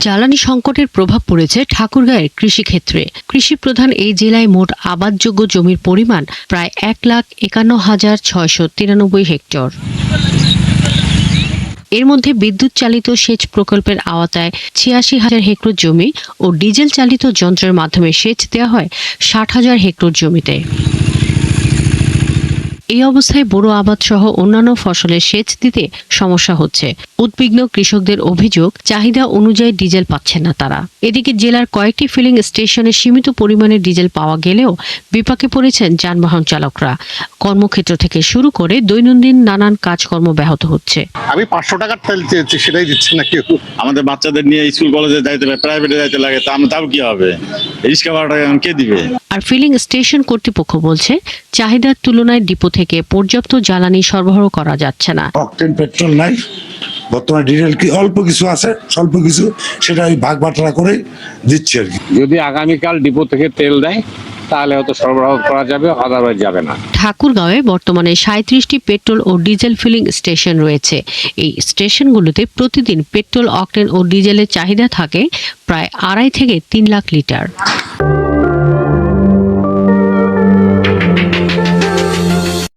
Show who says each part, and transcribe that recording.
Speaker 1: জ্বালানি সংকটের প্রভাব পড়েছে ঠাকুরগাঁয়ের কৃষিক্ষেত্রে। কৃষি প্রধান এই জেলায় মোট আবাদযোগ্য জমির পরিমাণ প্রায় 1,51,693 হেক্টর। এর মধ্যে বিদ্যুৎ চালিত সেচ প্রকল্পের আওতায় 86,000 হেক্টর জমি ও ডিজেল চালিত যন্ত্রের মাধ্যমে সেচ দেওয়া হয় 60,000 হেক্টর জমিতে। এই অবস্থায় বোরো আবাদ সহ অন্যান্য ফসলের সেচ দিতে সমস্যা হচ্ছে। উদ্বিগ্ন কৃষকদের অভিযোগ, চাহিদা অনুযায়ী ডিজেল পাচ্ছেন না তারা। এদিকে জেলার কয়েকটি ফিলিং স্টেশনে সীমিত পরিমাণে ডিজেল পাওয়া গেলেও বিপাকে পড়েছেন যানবাহন চালকরা। কর্মক্ষেত্র থেকে শুরু করে দৈনন্দিন নানান কাজকর্ম ব্যাহত হচ্ছে।
Speaker 2: আমি 500 টাকার তেল চেয়েছি, সেটাই দিচ্ছে না কেউ।
Speaker 3: আমাদের বাচ্চাদের নিয়ে স্কুল কলেজে যাইতে লাগে, প্রাইভেটে যাইতে লাগে, তাও কি হবে? রিক্সা ভাড়াটা কে দিবে?
Speaker 1: আর ফিলিং স্টেশন কর্তৃপক্ষ বলছে, চাহিদার তুলনায় ডিপো থেকে পর্যাপ্ত জ্বালানি সরবরাহ করা যাচ্ছে না।
Speaker 4: অকটেন পেট্রোল নাই, বর্তমানে ডিজেল কি অল্প কিছু আছে, স্বল্প কিছু, সেটা ওই ভাগ বাটরা করে দিচ্ছে আর কি।
Speaker 5: যদি আগামীকাল ডিপো থেকে তেল দেয় তাহলে হয়তো সরবরাহ করা যাবে, আদারওয়াইজ যাবে না।
Speaker 1: ঠাকুরগাঁওয়ে বর্তমানে 37টি পেট্রোল ও ডিজেল ফিলিং স্টেশন রয়েছে। এই স্টেশনগুলোতে প্রতিদিন পেট্রোল, অকটেন ও ডিজেলের চাহিদা থাকে প্রায় 2.5 থেকে 3 লাখ লিটার।